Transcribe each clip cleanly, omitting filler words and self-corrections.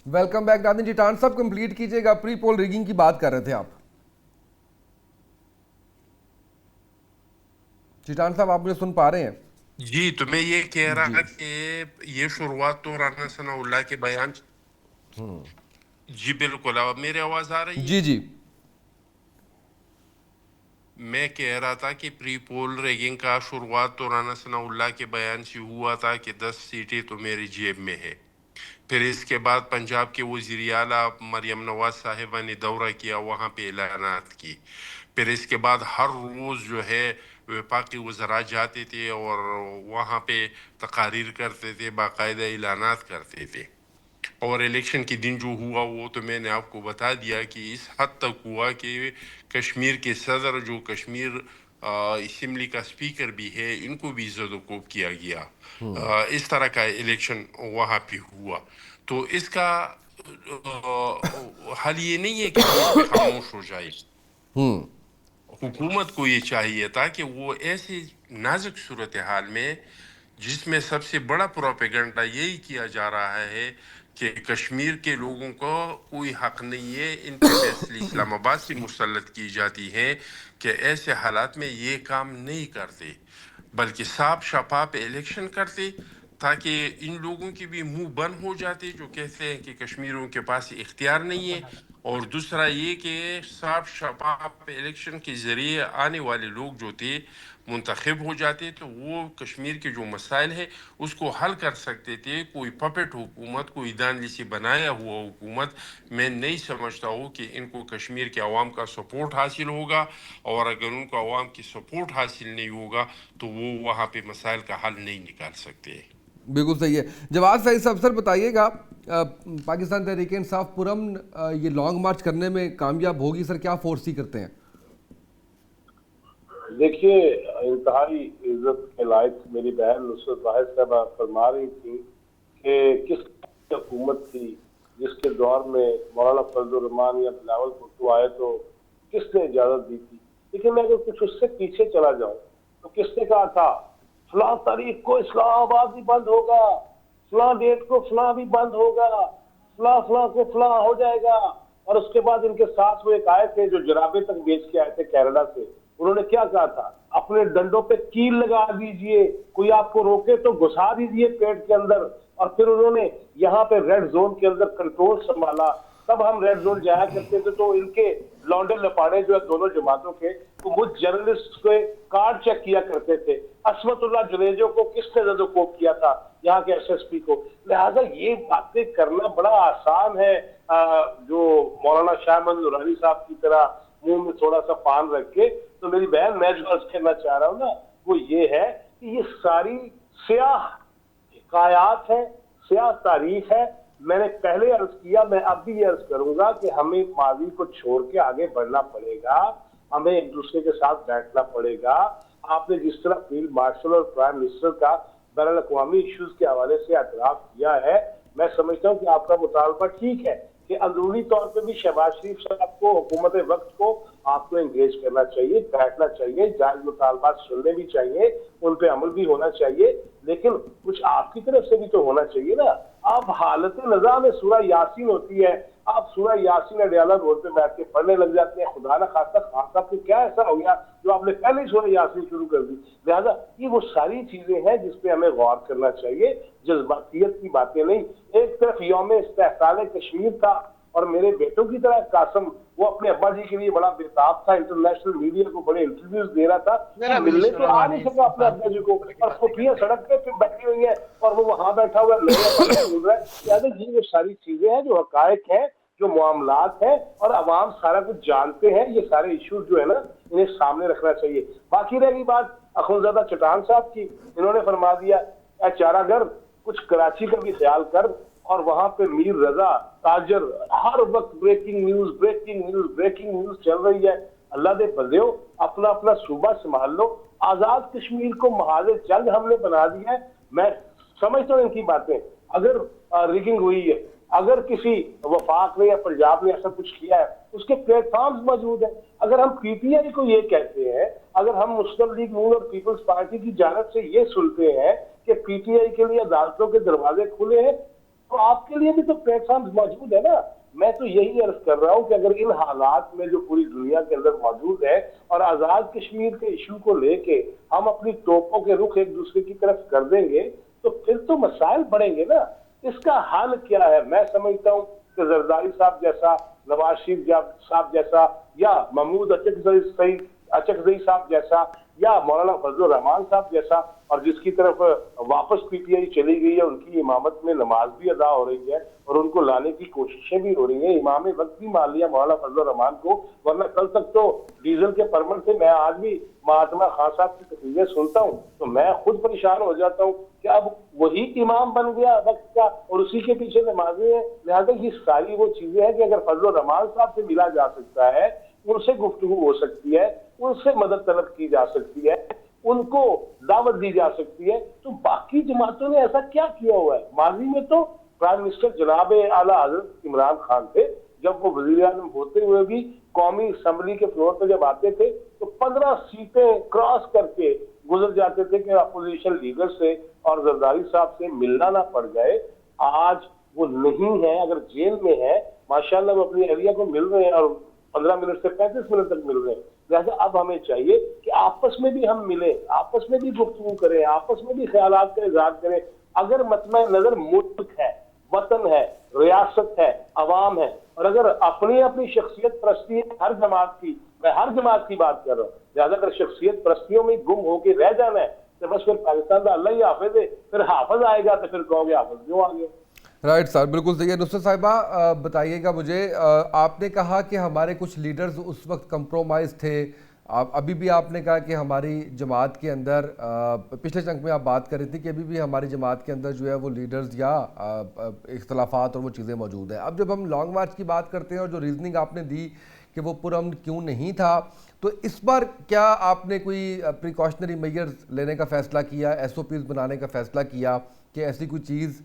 Welcome back नादिन जी। टान साहब complete कीजिएगा, प्री पोल रिगिंग की बात कर रहे थे आप। चिटान साहब आप मुझे सुन पा रहे हैं? जी, तो मैं ये कह जी रहा कि ये शुरुआत तो राना सनाउल्लाह के बयान। जी बिल्कुल, अब मेरी आवाज आ रही जी है? जी मैं कह रहा था कि प्री पोल रैगिंग का शुरुआत तो राना सनाउल्लाह के बयान से हुआ था कि 10 सीटें तो मेरी जेब में है। फिर इसके बाद पंजाब के वज़ीर आला मरियम नवाज साहिबा ने दौरा किया, वहाँ पे ऐलानात की। फिर इसके बाद हर रोज़ जो है वफाकी वज़रा जाते थे और वहाँ पे तकारीर करते थे, बाकायदा ऐलानात करते थे। और इलेक्शन के दिन जो हुआ वो तो मैंने आपको बता दिया कि इस हद तक हुआ कि कश्मीर के सदर जो कश्मीर असेंबली का स्पीकर भी है, इनको भी ज़दोकोब किया गया। इस तरह का इलेक्शन वहाँ पे हुआ। तो इसका हल ये नहीं है कि हम इस पे खामोश हो जाए। हुकूमत को ये चाहिए था कि वो ऐसी नाजुक सूरत हाल में, जिसमें सबसे बड़ा प्रोपेगेंडा यही किया जा रहा है कि कश्मीर के लोगों को कोई हक नहीं है, इन पे फैसले इस्लामाबाद से मुसल्लत की जाती हैं, कि ऐसे हालात में ये काम नहीं करते, बल्कि साफ शफाफ इलेक्शन करते, ताकि इन लोगों के भी मुंह बंद हो जाते जो कहते हैं कि कश्मीरियों के पास इख्तियार नहीं है। और दूसरा ये कि साफ शफाफ इलेक्शन के जरिए आने वाले लोग जो थे मुंतखब हो जाते, तो वो कश्मीर के जो मसाइल है उसको हल कर सकते थे। कोई पपेट हुकूमत, कोई दानली से बनाया हुआ हुकूमत, मैं नहीं समझता हूँ कि इनको कश्मीर के अवाम का सपोर्ट हासिल होगा। और अगर उनको अवाम की सपोर्ट हासिल नहीं होगा तो वो वहाँ पे मसाइल का हल नहीं निकाल सकते। बिल्कुल सही है। जवाब सही से अफसर बताइएगा, पाकिस्तान तहरीक इंसाफ पुरअमन ये लॉन्ग मार्च करने में कामयाब होगी सर? क्या फोर्स करते हैं? देखिए, इंतहाई इज्जत के लायक मेरी बहन नुसरत वाहिद साहबा फरमा रही थी कि किस हुकूमत थी जिसके दौर में मौलाना फजलुर रहमान या बिलावल भुट्टो आए तो किसने इजाजत दी थी। लेकिन मैं अगर कुछ उससे पीछे चला जाऊं तो किसने कहा था फलां तारीख को इस्लामाबाद भी बंद होगा, फलां डेट को फलां भी बंद होगा, फलां फलां को फलां हो जाएगा। और उसके बाद इनके साथ वो एक आए थे जो जराबे तक बेच के आए थे कनाडा से। उन्होंने क्या कहा था, अपने डंडों पे कील लगा दीजिए, कोई आपको रोके तो घुसा दीजिए पेट के अंदर। और फिर उन्होंने यहाँ पे रेड जोन के अंदर कंट्रोल संभाला। तब हम रेड जोन जाया करते थे तो इनके लौंडे लपाड़े जो है दोनों जमातों के, तो मुझ जर्नलिस्ट के कार्ड चेक किया करते थे। असमतुल्लाह जुनेजो को किसने ज़दोकोब किया था, यहाँ के एसएसपी को। लिहाजा ये बातें करना बड़ा आसान है, जो मौलाना शाह अहमद नूरानी साहब की तरह मुंह में थोड़ा सा पान रख के। तो मेरी बहन, मैं जो अर्ज करना चाह रहा हूँ ना वो ये है कि ये सारी स्याह हिकायात है, स्याह तारीख है। मैंने पहले अर्ज किया, मैं अब भी ये अर्ज करूंगा कि हमें माजी को छोड़ के आगे बढ़ना पड़ेगा, हमें एक दूसरे के साथ बैठना पड़ेगा। आपने जिस तरह फील्ड मार्शल और प्राइम मिनिस्टर का बैनुल अक़वामी इश्यूज के हवाले से एतराफ किया है, मैं समझता हूँ कि आपका मुतालबा ठीक है कि अंदरूनी तौर पे भी शहबाज शरीफ साहब को, हुकूमत वक्त को आपको एंगेज करना चाहिए, बैठना चाहिए, जायज मुतालबात सुनने भी चाहिए, उन पे अमल भी होना चाहिए। लेकिन कुछ आपकी तरफ से भी तो होना चाहिए ना। आप हालत नज़ा में सूरह यासीन होती है, आप सूरह यासीन अडियाला रोड पे बैठ के पढ़ने लग जाते हैं। खुदा ना खास्ता खान साहब को क्या ऐसा हो गया जो आपने पहले ही सूरह यासीन शुरू कर दी। लिहाजा ये वो सारी चीजें हैं जिसपे हमें गौर करना चाहिए, जज्बातियत की बातें नहीं। एक तरफ यौम इस्तेहसाल कश्मीर था और मेरे बेटों की तरह कासम, वो अपने अब्बा जी के लिए बड़ा बेताब था, इंटरनेशनल मीडिया को बड़े इंटरव्यूज दे रहा था, वो मिलने तो आ नहीं सका अपने अब्बा जी को। और खुफिया सड़क पे फिर बैठी हुई है और वो वहां बैठा हुआ सुन रहा है। यानी ये वो सारी चीजें हैं जो हकायक हैं, जो मामलात हैं, और अवाम सारा कुछ जानते हैं। ये सारे इश्यूज जो है ना, इन्हें सामने रखना चाहिए। बाकी रही बात अखुनज़ादा चट्टान साहब की, इन्होंने फरमा दिया चारागर कुछ कराची का भी ख्याल कर। और वहां पे मीर रजा ताजर हर वक्त breaking news breaking news breaking news चल रही है। अल्लाह दे बंदेओ, अपना अपना सूबा संभाल लो। आजाद कश्मीर को महाज जंग हमने बना दिया है। मैं समझता हूँ इनकी बातें, अगर रिगिंग हुई है, अगर किसी वफाक ने या पंजाब ने ऐसा कुछ किया है, उसके प्लेटफॉर्म्स मौजूद है। अगर हम पीटीआई को ये कहते हैं, अगर हम मुस्लिम लीग नून और पीपल्स पार्टी की जानिब से ये सुनते हैं कि पीटीआई के लिए अदालतों के दरवाजे खुले हैं, تو آپ کے لیے بھی تو پلیٹ فارم موجود ہے نا. میں تو یہی عرض کر رہا ہوں کہ اگر ان حالات میں جو پوری دنیا کے اندر موجود ہے اور آزاد کشمیر کے ایشو کو لے کے ہم اپنی توپوں کے رخ ایک دوسرے کی طرف کر دیں گے تو پھر تو مسائل بڑھیں گے نا. اس کا حل کیا ہے؟ میں سمجھتا ہوں کہ زرداری صاحب جیسا, نواز شریف صاحب جیسا, یا محمود اچکزئی صاحب جیسا, یا مولانا فضل الرحمان صاحب جیسا, اور جس کی طرف واپس پی ٹی آئی چلی گئی ہے, ان کی امامت میں نماز بھی ادا ہو رہی ہے اور ان کو لانے کی کوششیں بھی ہو رہی ہیں. امام وقت بھی مان لیا مولانا فضل الرحمان کو, ورنہ کل تک تو ڈیزل کے پرمٹ سے میں آج بھی مہاتما خان صاحب کی تقریریں سنتا ہوں تو میں خود پریشان ہو جاتا ہوں کہ اب وہی امام بن گیا وقت کا اور اسی کے پیچھے نمازیں ہیں. لہٰذا یہ ساری وہ چیزیں ہیں کہ اگر فضل الرحمان صاحب سے ملا جا سکتا ہے, ان سے گفتگو ہو سکتی ہے, ان سے مدد طلب کی جا سکتی ہے, ان کو دعوت دی جا سکتی ہے, تو باقی جماعتوں نے ایسا کیا کیا ہوا ہے؟ ماضی میں تو پرائم منسٹر جناب اعلیٰ حضرت عمران خان تھے, جب وہ وزیر اعظم ہوتے ہوئے بھی قومی اسمبلی کے فلور پہ جب آتے تھے تو 15 سیٹیں کراس کر کے گزر جاتے تھے کہ اپوزیشن لیڈر سے اور زرداری صاحب سے ملنا نہ پڑ جائے. آج وہ نہیں ہے, اگر جیل میں ہے ماشاءاللہ وہ اپنی اہلیہ کو مل رہے ہیں اور 15 منٹ سے 35 منٹ تک مل رہے ہیں. لہٰذا اب ہمیں چاہیے کہ آپس میں بھی ہم ملیں, آپس میں بھی گفتگو کریں, آپس میں بھی خیالات کا اظہار کریں. اگر مطمع نظر ملک ہے, وطن ہے, ریاست ہے, عوام ہے, اور اگر اپنی اپنی شخصیت پرستی ہے ہر جماعت کی, میں ہر جماعت کی بات کر رہا ہوں, لہٰذا اگر شخصیت پرستیوں میں گم ہو کے رہ جانا ہے تو بس پھر پاکستان کا اللہ ہی حافظ ہے, پھر حافظ آئے گا تو پھر کہو گے حافظ کیوں آ گیا. رائٹ سر, بالکل صحیح ہے. نصرت صاحبہ بتائیے گا مجھے, آپ نے کہا کہ ہمارے کچھ لیڈرز اس وقت کمپرومائز تھے, ابھی بھی آپ نے کہا کہ ہماری جماعت کے اندر, پچھلے چنک میں آپ بات کر رہی تھی کہ ابھی بھی ہماری جماعت کے اندر جو ہے وہ لیڈرز یا اختلافات اور وہ چیزیں موجود ہیں. اب جب ہم لانگ مارچ کی بات کرتے ہیں اور جو ریزننگ آپ نے دی کہ وہ پرامن کیوں نہیں تھا, تو اس بار کیا آپ نے کوئی پریکاشنری میجرز لینے کا فیصلہ کیا, ایس او پیز بنانے کا فیصلہ کیا کہ ایسی کوئی چیز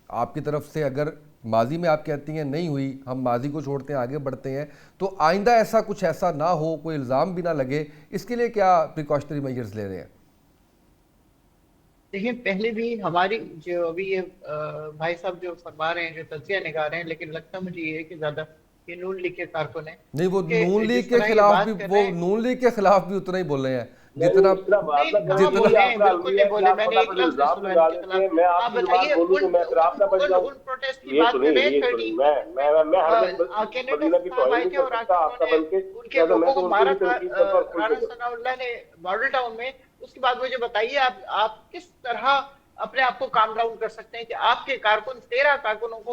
آپ کی طرف سے, اگر ماضی میں آپ کہتی ہیں نہیں ہوئی, ہم ماضی کو چھوڑتے ہیں آگے بڑھتے ہیں, تو آئندہ ایسا کچھ ایسا نہ ہو, کوئی الزام بھی نہ لگے, اس کے لیے کیا پریکاشنری میجرز لے رہے ہیں؟ دیکھیں, پہلے بھی ہماری جو ابھی یہ بھائی صاحب جو فرما رہے ہیں, جو تجزیہ نگار ہیں, لیکن لگتا مجھے یہ ہے کہ زیادہ یہ نون لیگ کے کارکن ہیں. نہیں, وہ کہ نون لیگ جس کے طرح یہ خلاف بھی, بات کر وہ رہے ہیں, نون لیگ کے خلاف بھی اتنا ہی بول رہے ہیں جتنا نہیں, اس طرح بات نہ کریں, کہاں جتنا بولے یہ ہیں, آپ کا بالکل المیہ نہیں ہے کہ بولے. آپ میں نے فلاں ایک پر لفظ نہیں الزام سنا لگا ان کے دیتے خلاف. ہیں, میں آپ آپ کی زبان بتائیے بولوں تو میں پھر آپ نہ بچ جاؤں. ان پروٹیسٹ کی یہ بات کر سنیں, رہے ہیں. یہ سنیں, میں ہر وقت کینیڈا مدینہ سے کی صاحب توہین آئے نہیں تھے کر اور آ سکتا کے آپ کا, انہوں نے بلکہ ان کے لہٰذا میں لوگوں کو تو ان کو مارا بھی تھا تنقید کرتا ہوں اور کھل رانا کے. ثناء اللہ نے ماڈل ٹاؤن میں. اس کے بعد مجھے بتائیے آپ کس طرح اپنے آپ کو کام ڈاؤن کر سکتے ہیں کہ آپ کے کارکن 13 کارکنوں کو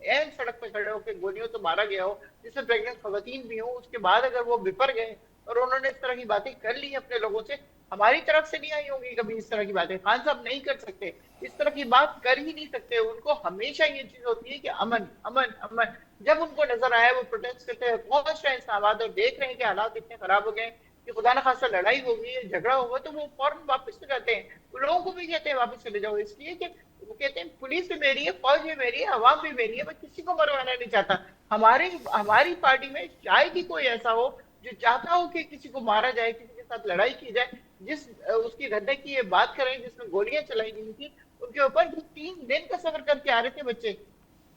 این سڑک پہ کھڑے ہو کے گولیوں تو مارا گیا ہو, جس میں پریگننٹ خواتین بھی ہوں, اس کے بعد اگر وہ بپر گئے اور انہوں نے اس طرح کی باتیں کر لی اپنے لوگوں سے, ہماری طرف سے نہیں آئی ہوں گی کبھی اس طرح کی باتیں. خان صاحب نہیں کر سکتے, اس طرح کی بات کر ہی نہیں سکتے. ان کو ہمیشہ یہ چیز ہوتی ہے کہ امن امن امن. جب ان کو نظر آیا وہ پروٹیسٹ کرتے ہیں, پہنچ رہے ہیں اسلام آباد اور دیکھ رہے ہیں کہ حالات اتنے خراب ہو گئے کہ خدا نہ خاصہ لڑائی ہوگی, جھگڑا ہوگا, تو وہ فوراً واپس چلے جاتے ہیں. وہ لوگوں کو بھی کہتے ہیں واپس چلے جاؤ, اس لیے کہ وہ کہتے ہیں پولیس بھی میری ہے, فوج بھی میری ہے, عوام بھی میری ہے, میں کسی کو مروانا نہیں چاہتا. ہماری پارٹی میں شاید ہی کوئی ایسا ہو جو چاہتا ہو کہ کسی کو مارا جائے, کسی کے ساتھ لڑائی کی جائے. جس اس کی گھٹنے کی یہ بات کریں جس میں گولیاں چلائی گئی تھی ان کے اوپر, جو 3 دن کا سفر کر کے آ رہے تھے بچے,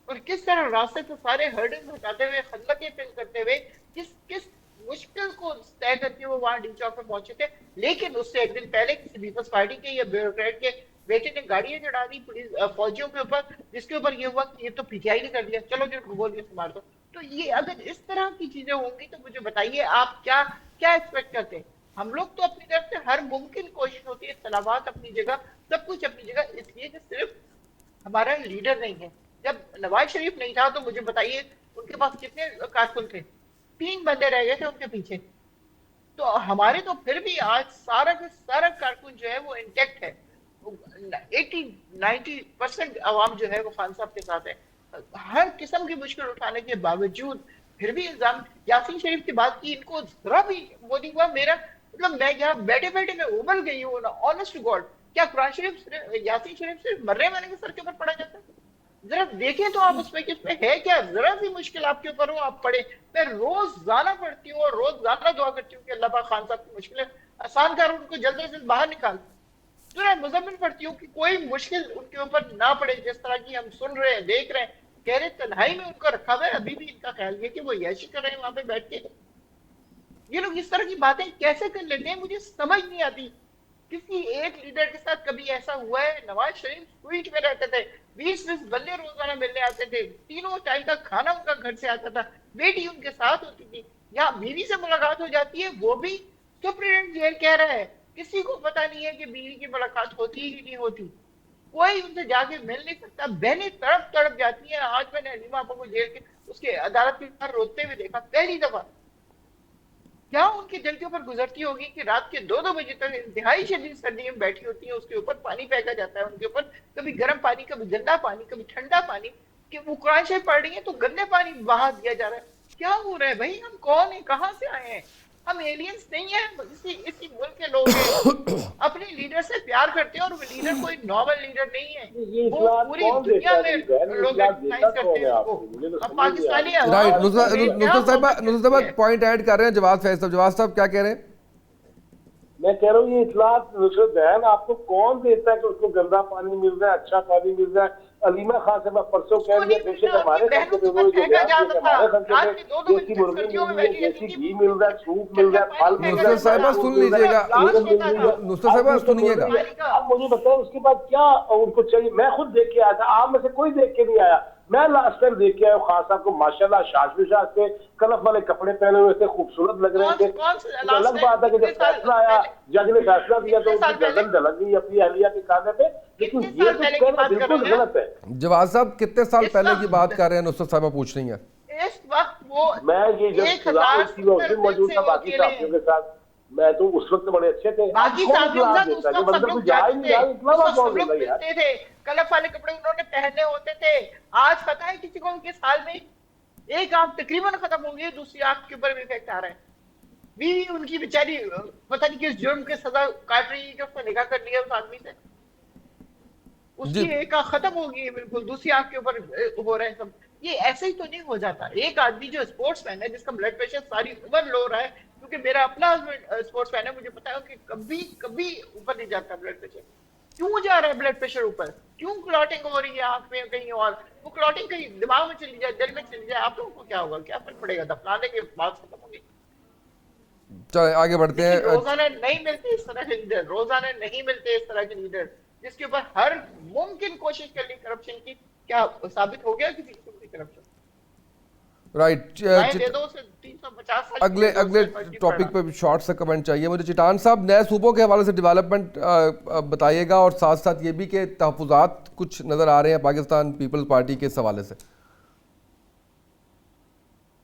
اور کس طرح راستے سے سارے ہرڈنگ ہٹاتے ہوئے, خندقیں فل کرتے ہوئے, کس مشکل کو طے کر کے وہ وہاں ڈی چوک پہ پہنچے تھے. لیکن اس سے ایک دن پہلے کسی پیپلز پارٹی کے یا بیوروکریٹ کے بیٹے نے گاڑیاں چڑھا دی پولیس فوجیوں کے اوپر, جس کے اوپر یہ ہوا کہ یہ تو پی ٹی آئی نے کر دیا, چلو جو بول کے مار دو. تو یہ اگر اس طرح کی چیزیں ہوں گی تو مجھے بتائیے آپ کیا ایکسپیکٹ کرتے ہیں. ہم لوگ تو اپنی طرف سے ہر ممکن کوشش ہوتی ہے, اختلافات اپنی جگہ, سب کچھ اپنی جگہ, اس لیے کہ صرف ہمارا لیڈر نہیں ہے. جب نواز شریف نہیں تھا تو مجھے بتائیے ان کے پاس کتنے کارکن تھے, 3 بندے رہ گئے تھے ان کے پیچھے. تو ہمارے تو پھر بھی آج سارا کا سارا کارکن جو ہے وہ انٹیکٹ ہے. 80-90% عوام جو ہے وہ خان صاحب کے ساتھ ہے. ہر قسم کی مشکل اٹھانے کے باوجود پھر بھی الزام یاسین شریف کی بات کی, ان کو ذرا بھی وہ نہیں ہوا. میرا مطلب میں یہاں بیٹھے بیٹھے میں ابل گئی ہوں نا, آنیسٹ ٹو گاڈ. کیا قرآن شریف یاسین شریف صرف مرنے والے کے سر کے اوپر پڑا جاتا ہے؟ ذرا دیکھیں تو آپ اس میں کس میں ہے کیا, ذرا سی مشکل آپ کے اوپر ہو آپ پڑھیں. میں روزانہ پڑھتی ہوں اور روزانہ دعا کرتی ہوں کہ اللہ پاک خان صاحب کی مشکلیں آسان کر, ان کو جلد از جلد باہر نکال. सूरह मुज़म्मिल पढ़ती हूँ कि कोई मुश्किल उनके ऊपर ना पड़े, जिस तरह की हम सुन रहे हैं, देख रहे हैं, कह रहे तन्हाई में उनको रखा हुआ है, अभी भी इनका ख्याल है कि वो यैशी कर रहे हैं वहां पे बैठ के। ये लोग इस तरह की बातें कैसे कर लेते हैं, मुझे समझ नहीं आती। किसी एक लीडर के साथ कभी ऐसा हुआ है? नवाज शरीफ स्वीट में रहते थे, 20-20 बंदे रोजाना मिलने आते थे, तीनों टाइम का खाना उनका घर से आता था, बेटी उनके साथ होती थी। यहाँ बीवी से मुलाकात हो जाती है, वो भी सुप्रीडेंट जेल कह रहा है, किसी को पता नहीं है कि बीवी की मुलाकात होती ही नहीं होती। कोई उनसे जाके मिल नहीं सकता, बहनें तड़प तड़प जाती हैं। आज मैंने हलीमा आपा को जेल के उसके अदालत के बाहर रोते हुए देखा पहली दफा। क्या उनके दिल के ऊपर गुजरती होगी कि रात के 2-2 बजे तक इंतहाई शदीद सर्दी में बैठी होती है, उसके ऊपर पानी फेंका जाता है उनके ऊपर, कभी गर्म पानी, कभी गंदा पानी, कभी ठंडा पानी, कि वो कुरान शरीफ पढ़ रही है तो गंदे पानी बहा दिया जा रहा है। क्या हो रहा है भाई? हम कौन है, कहाँ से आए हैं? हम एलियंस नहीं है, इसी मुल्क के लोग हैं, अपने लीडर से प्यार करते हैं, और वो लीडर कोई नॉर्मल लीडर नहीं है, ये वो इस्लाम पूरी कौन दुनिया देता में है? बहन, लोग इस्लाम रिकॉग्नाइज देता करते कौन है हैं आपको? उसको। मुझे तो अब समझ नहीं आ पाकिस्तानी रहा। राइट, आवाज नुसरत में क्या नुसरत साहिबा है? पॉइंट ऐड कर रहे हैं जवाब फैज साहब। जवाब साहब क्या कह रहे हैं? मैं कह रहा हूँ ये इतलात नुसरत बहन आपको कौन देता है कि उसको गंदा पानी मिल रहा है, अच्छा पानी मिल रहा है? अलीमा खान से मैं परसों कह उसको दिया, नहीं बेशक मिलता, हमारे अपनी खर्चे बहनों पे के उन्होंने ऊपर जो फेंका बयान जाता दिए कि था। हमारे खर्चे रात पे के 2-2 बजे देसी तक मुर्गी सर्दियों मिल में रही है, बैठी रहती देसी थी, घी मिल रहा है, सूप मिल रहा ठंडा है, पानी फल मिल फेंका रहा है, नुसरत साहिबा जाता था, फ्रूट सुन मिल रहा है, लीजिएगा, ब्लास्ट चिकन मिल होता रही था है, नुसरत हर साहिबा चीज तो मिल सुनिएगा। रही है। पानी का। अब मुझे बताओ उसके बाद क्या उनको चाहिए? मैं खुद देख के आया था, आप में से कोई देख के नहीं आया। मैं लास्ट टाइम देख के आया खान साहब को, माशाल्लाह शाज विशाज थे, कलफ वाले कपड़े पहने हुए थे, खूबसूरत लग रहे थे। कौन से एक लास्ट अलग टाइम, बात है कि जब कितने साल फैसला आया, पहले, जज ने फैसला दिया तो कितने उनकी साल पहले, गर्दन ढलक गई अपनी अहलिया के कांधे पे। लेकिन कितने ये साल तो पहले की कहना बात कर बिल्कुल रहे हैं? गलत है। जवाब साहब कितने साल इस पहले की बात वक्त, कर रहे हैं नुसरत साहिबा पूछ रही हैं? इस वक्त वो मैं ये जब सजा हुई थी मैं उस 1070 दिन दिन मौजूद से था वो बाकी अकेले साथियों हैं। के साथ। मैं तो उस वक्त बड़े अच्छे थे। अब बाकी कौन साथियों के इतलात साथ देता उस है? वक्त जब सब अंदर लोग कोई जा ही जाते नहीं थे, रहा, उस इतलावा वक्त कौन सब लोग देता है यार? मिलते थे, कलफ वाले कपड़े उन्होंने पहने होते थे। आज पता है किसी को किस हाल में? एक आंख तकरीबन खत्म हो गई, दूसरी आंख के ऊपर भी इफेक्ट आ रहा है। बीवी उनकी बेचारी पता नहीं किस जुर्म के सजा काट रही है कि उसने निकाह कर लिया उस आदमी से। जी उसकी एक आंख खत्म हो गई है, बिल्कुल दूसरी आंख के ऊपर हो रहा है सब। ये ऐसे ही तो नहीं हो जाता। एक आदमी जो स्पोर्ट्स मैन है, जिसका ब्लड प्रेशर सारी उम्र लो रहा है, क्योंकि मेरा अपना हस्बैंड स्पोर्ट्स मैन है, मुझे पता है कि कभी कभी ऊपर नहीं जाता ब्लड प्रेशर। क्यों जा रहा है ब्लड प्रेशर ऊपर? क्यों क्लॉटिंग हो रही है आंख में कहीं और? वो क्लॉटिंग कहीं दिमाग में चली जाए, दिल में चली जाए, आप लोगों को क्या होगा? क्या फर्क पड़ेगा? दफनाने के बाद खत्म होगी। चलिए आगे बढ़ते लेकिन हैं। रोजाना नहीं मिलते इस तरह के लीडर, रोजाना नहीं मिलते इस तरह के लीडर, जिसके ऊपर हर मुमकिन कोशिश कर ली करप्शन की। क्या साबित हो गया किसी किस्म की करप्शन? राइट, राय दे दो उसे, 350 साल की अगले दे दो, अगले उससे फर्क नहीं टॉपिक पड़ा। पे शॉर्ट सा कमेंट चाहिए मुझे। चिटान साहब नए सूबों के हवाले से डेवलपमेंट बताइएगा, और साथ साथ ये भी कि तहफ़्फ़ुज़ात कुछ नज़र आ रहे हैं पाकिस्तान पीपल्स पार्टी के इस हवाले से।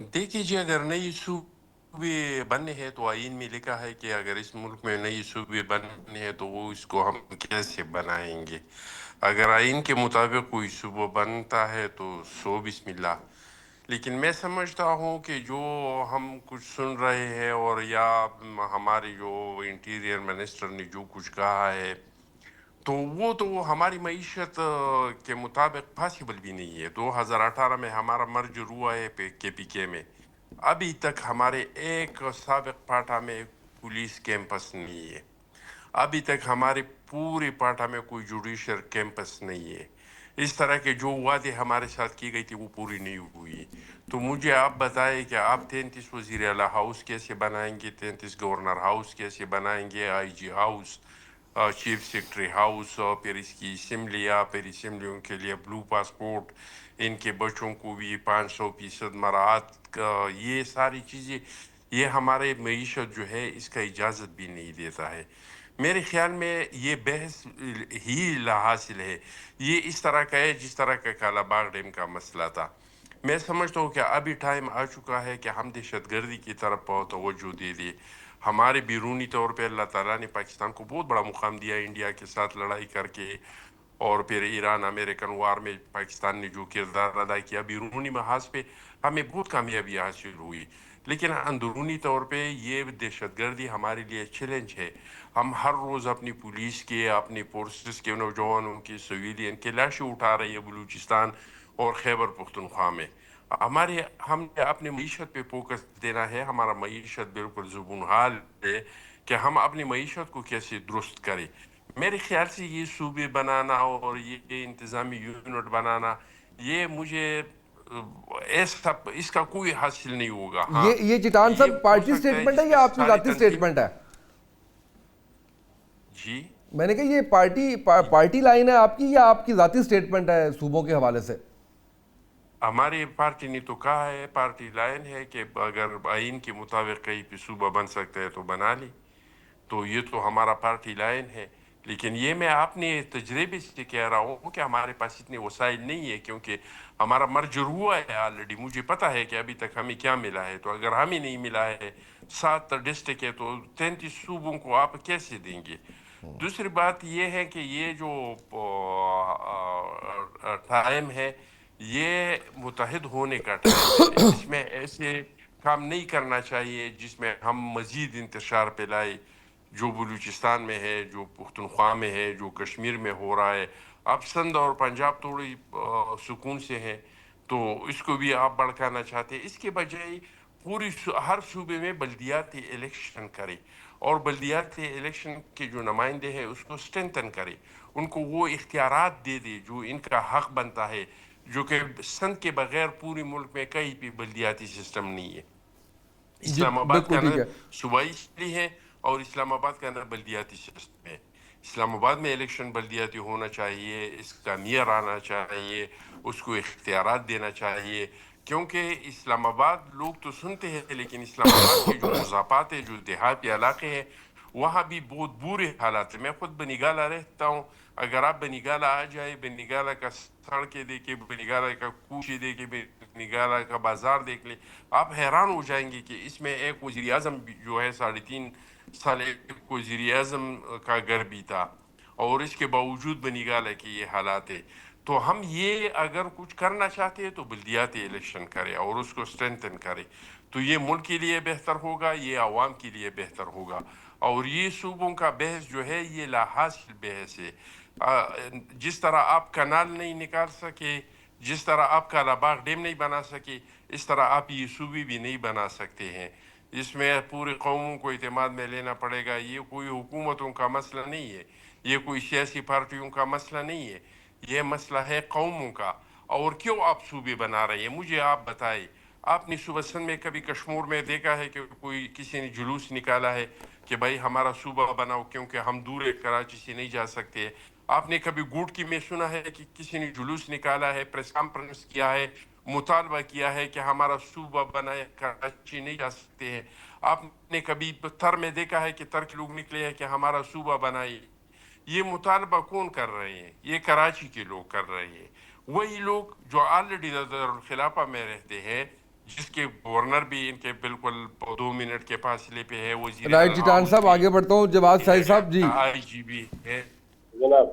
देखिए जी, अगर नई सूबे बनने हैं तो आइन में लिखा है कि अगर इस मुल्क में नई सूबे बनने हैं तो वो इसको हम कैसे बनाएंगे। अगर आइन के मुताबिक कोई सूबा बनता है तो सो बिस्मिल्लाह। लेकिन मैं समझता हूँ कि जो हम कुछ सुन रहे हैं और या हमारे जो इंटीरियर मिनिस्टर ने जो कुछ कहा है, तो वो हमारी मईशत के मुताबिक पॉसिबल भी नहीं है। 2018 में हमारा मर्ज हुआ है KPK में, अभी तक हमारे एक साबिक पाठा में पुलिस कैंपस नहीं है, अभी तक हमारे पूरे पाठा में कोई जुडिशल कैंपस नहीं है। इस तरह के जो वादे हमारे साथ की गई थी वो पूरी नहीं हुई। तो मुझे आप बताएं कि आप 33 वज़ीर आला हाउस कैसे बनाएंगे, 33 गवर्नर हाउस कैसे बनाएंगे, IG house, chief secretary house, और फिर इसकी असम्बलियाँ, फिर असम्बलियों के लिए ब्लू पासपोर्ट, इनके बच्चों को भी 500% मराहत, ये सारी चीज़ें, ये हमारे मईशत जो है इसका इजाज़त भी नहीं देता है। मेरे ख्याल में ये बहस ही ला हासिल है। ये इस तरह का है जिस तरह का कालाबाग डैम का मसला था। मैं समझता हूँ कि अभी टाइम आ चुका है कि हम दहशतगर्दी की तरफ तवज्जो दे दें। हमारे बैरूनी तौर पे अल्लाह ताला ने पाकिस्तान को बहुत बड़ा मुकाम दिया इंडिया के साथ लड़ाई करके, और फिर ईरान अमेरिकन वार में पाकिस्तान ने जो किरदार अदा किया, बैरूनी महाज पे हमें बहुत कामयाबी हासिल हुई। लेकिन अंदरूनी तौर पे ये दहशतगर्दी हमारे लिए चैलेंज है। हम हर रोज़ अपनी पुलिस के, अपनी फोर्सेस के नौजवानों की, सिविलियन के लाशें उठा रही है बलूचिस्तान और खैबर पख्तूनख्वा में। हमने अपनी मईशत पे फोकस देना है। हमारा मईशत बिल्कुल ज़ुबून हाल है कि हम अपनी मईशत को कैसे दुरुस्त करें। میرے خیال سے یہ صوبے بنانا اور یہ انتظامی یونٹ بنانا یہ مجھے ایسا اس کا کوئی حاصل نہیں ہوگا. ہاں یہ چٹان یہ صاحب ہو پارٹی سکتا ہے سٹیٹمنٹ ہے جس یا میں آپ کی ساری ذاتی تنظیم. سٹیٹمنٹ ہے؟ جی میں نے کہا یہ پارٹی لائن ہے آپ کی یا آپ کی ذاتی سٹیٹمنٹ ہے صوبوں کے حوالے سے؟ ہماری پارٹی نے تو کہا ہے, پارٹی لائن ہے کہ اگر آئین کے مطابق کہیں پہ صوبہ بن سکتا ہے تو بنا لی, تو یہ تو ہمارا پارٹی لائن ہے. لیکن یہ میں اپنے تجربے سے کہہ رہا ہوں کہ ہمارے پاس اتنے وسائل نہیں ہے, کیونکہ ہمارا مرجر ہوا ہے آلریڈی. مجھے پتا ہے کہ ابھی تک ہمیں کیا ملا ہے, تو اگر ہمیں نہیں ملا ہے 7 ڈسٹرکٹ ہے تو 33 صوبوں کو آپ کیسے دیں گے؟ دوسری بات یہ ہے کہ یہ جو ٹائم ہے یہ متحد ہونے کا ٹائم ہے. اس میں ایسے کام نہیں کرنا چاہیے جس میں ہم مزید انتشار پہ لائے, جو بلوچستان میں ہے, جو پختونخوا میں ہے, جو کشمیر میں ہو رہا ہے. اب سندھ اور پنجاب تھوڑی سکون سے ہیں تو اس کو بھی آپ بڑھکانا چاہتے ہیں. اس کے بجائے پوری ہر صوبے میں بلدیاتی الیکشن کرے اور بلدیاتی الیکشن کے جو نمائندے ہیں اس کو سٹرینتھن کرے, ان کو وہ اختیارات دے دے جو ان کا حق بنتا ہے, جو کہ سندھ کے بغیر پورے ملک میں کہیں بھی بلدیاتی سسٹم نہیں ہے. جی اسلام آباد بالکل کا نا ٹھیک ہے. صوبائی اسمبلی ہے اور اسلام آباد کا نا بلدیاتی سسٹم ہے. اسلام آباد میں الیکشن بلدیاتی ہونا چاہیے, اس کا میئر آنا چاہیے, اس کو اختیارات دینا چاہیے, کیونکہ اسلام آباد لوگ تو سنتے ہیں لیکن اسلام آباد کے جو مضافات ہیں, جو دیہاتی علاقے ہیں, وہاں بھی بہت برے حالات ہیں. میں خود بنیگالہ رہتا ہوں, اگر آپ بنیگالہ آ جائے, بنیگالہ کا سڑکیں دیکھیں, بنیگالہ کا کوچے دیکھیں, بنیگالہ کا بازار دیکھ لیں, آپ حیران ہو جائیں گے کہ اس میں ایک وزیر اعظم جو ہے 3.5 سال ایک وزیر اعظم کا گھر بھی تھا, اور اس کے باوجود بنیگالہ کے یہ حالات ہے. تو ہم یہ اگر کچھ کرنا چاہتے ہیں تو بلدیاتی الیکشن کرے اور اس کو سٹرینتھن کرے, تو یہ ملک کے لیے بہتر ہوگا, یہ عوام کے لیے بہتر ہوگا. اور یہ صوبوں کا بحث جو ہے یہ لا حاصل بحث ہے. جس طرح آپ کنال نہیں نکال سکے, جس طرح آپ کالا باغ ڈیم نہیں بنا سکے, اس طرح آپ یہ صوبے بھی نہیں بنا سکتے ہیں. اس میں پورے قوموں کو اعتماد میں لینا پڑے گا. یہ کوئی حکومتوں کا مسئلہ نہیں ہے, یہ کوئی سیاسی پارٹیوں کا مسئلہ نہیں ہے, یہ مسئلہ ہے قوموں کا. اور کیوں آپ صوبے بنا رہے ہیں مجھے آپ بتائیں. آپ نے صوبہ سندھ میں کبھی کشمیر میں دیکھا ہے کہ کوئی کسی نے جلوس نکالا ہے کہ بھائی ہمارا صوبہ بناؤ کیونکہ ہم دور ہے, کراچی سے نہیں جا سکتے؟ آپ نے کبھی گوٹکی میں سنا ہے کہ کسی نے جلوس نکالا ہے, پریس کانفرنس کیا ہے, مطالبہ کیا ہے کہ ہمارا صوبہ بنائے, کراچی نہیں جا سکتے ہیں؟ آپ نے کبھی تر میں دیکھا ہے کہ تر کے لوگ نکلے ہیں کہ ہمارا صوبہ بنائے؟ یہ مطالبہ کون کر رہے ہیں؟ یہ کراچی کے لوگ کر رہے ہیں, وہی لوگ جو آلریڈی دارالخلافہ میں رہتے ہیں, جس کے گورنر بھی ان کے بالکل 2 منٹ کے فاصلے پہ ہے, وزیر رائٹ جیٹان ہاؤس صاحب, بھی آگے بڑھتا ہوں. جواد ہے, شاہد صاحب جی. آئی جی بھی ہے. جناب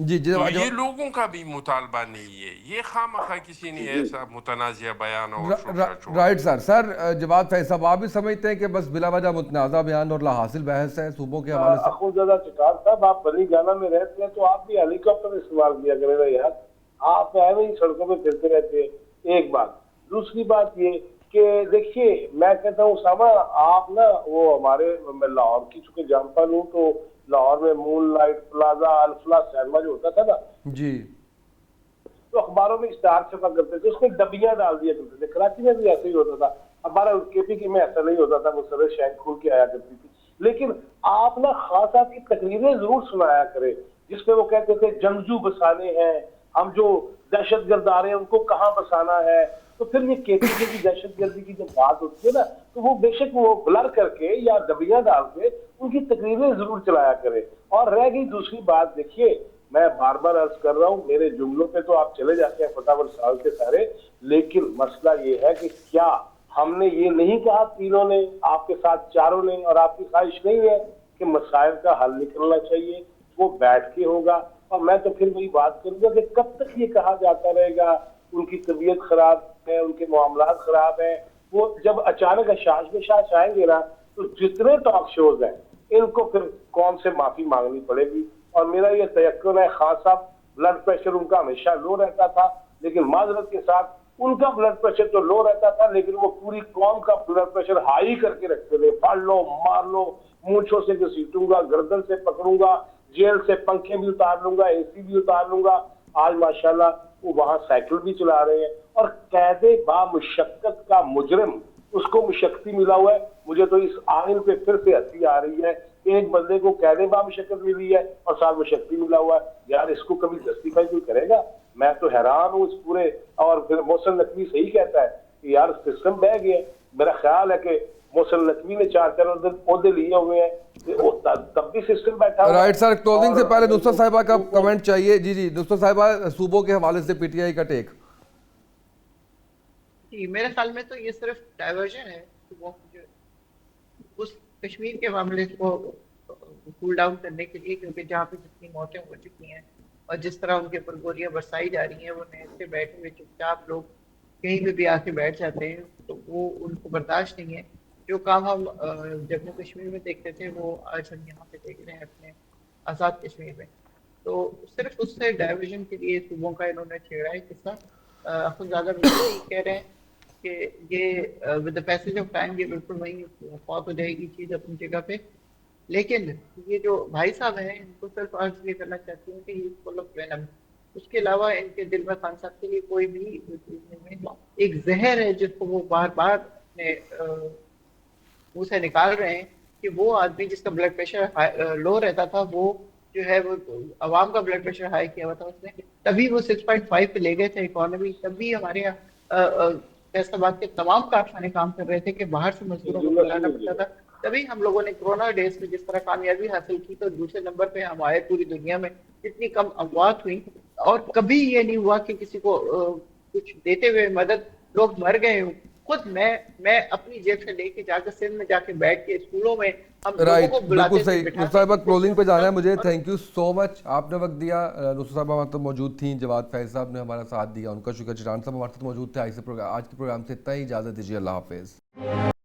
جی تو یہ لوگوں کا بھی مطالبہ نہیں ہے, یہ خواہ کسی نے جی ایسا متنازع بیان اور شوشہ چھوڑا. رائٹ سر جواد شاہد صاحب, آپ بھی سمجھتے ہیں کہ بس بلا وجہ متنازع بیان اور لا حاصل بحث ہے صوبوں کے حوالے سے؟ اخوزادہ چٹان صاحب, آپ بنی گانا میں رہتے ہیں تو آپ بھی ہیلی کاپٹر استعمال کیا کرے گا یار. آپ ایویں ہی سڑکوں پہ پھرتے رہتے ہیں. ایک بات. دوسری بات یہ کہ دیکھیے میں کہتا ہوں اسامہ, آپ نا وہ ہمارے, میں لاہور کی چونکہ جانتا ہوں, تو لاہور میں مون لائٹ پلازا الفلا سینما جو ہوتا تھا نا, جی تو اخباروں میں اسٹار چھپا کرتے تھے, اس میں ڈبیاں ڈال دیا کرتے تھے. کراچی میں بھی ایسا ہی ہوتا تھا. ہمارا کے پی کے میں ایسا نہیں ہوتا تھا, وہ سر شینک کھول کے آیا کرتی تھی. لیکن آپ نا خاص آپ کی تقریریں ضرور سنایا کریں جس میں وہ کہتے تھے جنگجو بسانے ہیں, ہم جو دہشت گرد آ رہے ہیں ان کو کہاں بسانا ہے. تو پھر یہ کے پی کے کی دہشت گردی کی جب بات ہوتی ہے نا, تو وہ بے شک وہ بلر کر کے یا ڈبیاں ڈال کے ان کی تقریریں ضرور چلایا کریں. اور رہ گئی دوسری بات, دیکھیے میں بار بار عرض کر رہا ہوں, میرے جملوں پہ تو آپ چلے جاتے ہیں فٹافٹ سال کے سارے, لیکن مسئلہ یہ ہے کہ کیا ہم نے یہ نہیں کہا تینوں نے, آپ کے ساتھ چاروں نے, اور آپ کی خواہش نہیں ہے کہ مسائل کا حل نکلنا چاہیے, وہ بیٹھ کے ہوگا. اور میں تو پھر وہی بات کروں گا کہ کب تک یہ کہا جاتا رہے گا ان کی طبیعت خراب ہے, ان کے معاملات خراب ہیں. وہ جب اچانک اشاش بشاش آئیں گے نا, تو جتنے ٹاک شوز ہیں ان کو پھر قوم سے معافی مانگنی پڑے گی. اور میرا یہ تیقن ہے, خان صاحب بلڈ پریشر ان کا ہمیشہ لو رہتا تھا, لیکن معذرت کے ساتھ ان کا بلڈ پریشر تو لو رہتا تھا, لیکن وہ پوری قوم کا بلڈ پریشر ہائی کر کے رکھتے تھے. پھاڑ لو, مار لو, مونچھوں سے گھسیٹوں گا, گردن سے پکڑوں گا, जेल से पंखे भी उतार लूंगा, एसी भी उतार लूंगा। आज माशाल्लाह वो वहां साइकिल भी चला रहे हैं। और कैदे बा मुशक्कत का मुजरिम, उसको मुशक्ति मिला हुआ है। मुझे तो इस आयन पे फिर से हंसी आ रही है। एक बंदे को कैदे बा मुशक्कत मिली है और साथ मुशक्ति मिला हुआ है। यार इसको कभी जस्टिफाई कोई करेगा? मैं तो हैरान हूँ इस पूरे। और फिर मोहसिन नकवी सही कहता है कि यार सिस्टम बह गया। मेरा ख्याल है कि मोहसिन नकवी ने 4 पौधे लिए हुए हैं, तब भी सिस्टम बैठा हुआ है। राइट सर, क्लोजिंग से और पहले नुसरत साहिबा का कमेंट चाहिए। जी जी, नुसरत साहिबा, सूबों के हवाले से पीटीआई का टेक। जी, मेरे ख्याल में तो ये सिर्फ डाइवर्जन है। वो जो उस कश्मीर के मामले को कूल डाउन करने के लिए, क्योंकि जहाँ पे जितनी मौतें हो चुकी हैं और जिस तरह उनके ऊपर गोलियां बरसाई जा रही हैं, वो नेट से बैठे हुए चुपचाप लोग कहीं पे भी आके बैठ जाते हैं, तो वो उनको बर्दाश्त नहीं है। जो काम हम जम्मू कश्मीर में देखते थे, वो आज हम यहाँ पे देख रहे हैं अपने आज़ाद कश्मीर में। तो सिर्फ उससे डाइवर्जन के लिए सूबों का इन्होंने छेड़ा है किस्सा। अखुनज़ादा बिल्कुल कह रहे हैं कि ये with the passage of time ये बिल्कुल वही फौत हो जाएगी चीज़ अपनी जगह पे। लेकिन ये जो भाई साहब हैं, इनको सिर्फ अर्ज ये करना चाहती हूँ कि ही फुल ऑफ वेनम। उसके अलावा इनके दिल में खान साहब के लिए कोई भी एक जहर है जिसको वो बार बार अपने मुंह से निकाल रहे हैं, कि वो आदमी जिसका ब्लड प्रेशर लो रहता था, वो जो है वो अवाम का ब्लड प्रेशर हाई किया हुआ था उसने, तभी वो 6.5 पे ले गए थे इकोनॉमी। तभी हमारे यहाँ फैसलाबाद के तमाम कारखाने काम कर रहे थे कि बाहर से मजदूरों को बुलाना पड़ता था। तभी हम लोगों ने कोरोना डेज में जिस तरह कामयाबी हासिल की, तो दूसरे नंबर पे हम आए पूरी दुनिया में। इतनी कम अमवात हुई और कभी ये नहीं हुआ कि किसी को कुछ देते हुए मदद लोग मर गए हों। खुद मैं अपनी जेब से लेके जाकर सिंध में जाके बैठ के स्कूलों में हम लोगों को बुलाते बिल्कुल सही। थे, नुसरत साहिबा, क्लोजिंग पे जाना है मुझे। थैंक यू सो मच, आपने वक्त दिया। नुसरत साहिबा तो मौजूद थी, जवाद फैज साहब ने हमारा साथ दिया, उनका शुक्र। चिरान साहब हमारे साथ मौजूद थे। आज के प्रोग्राम से इतना ही, इजाज़त दीजिए, अल्लाह हाफिज़।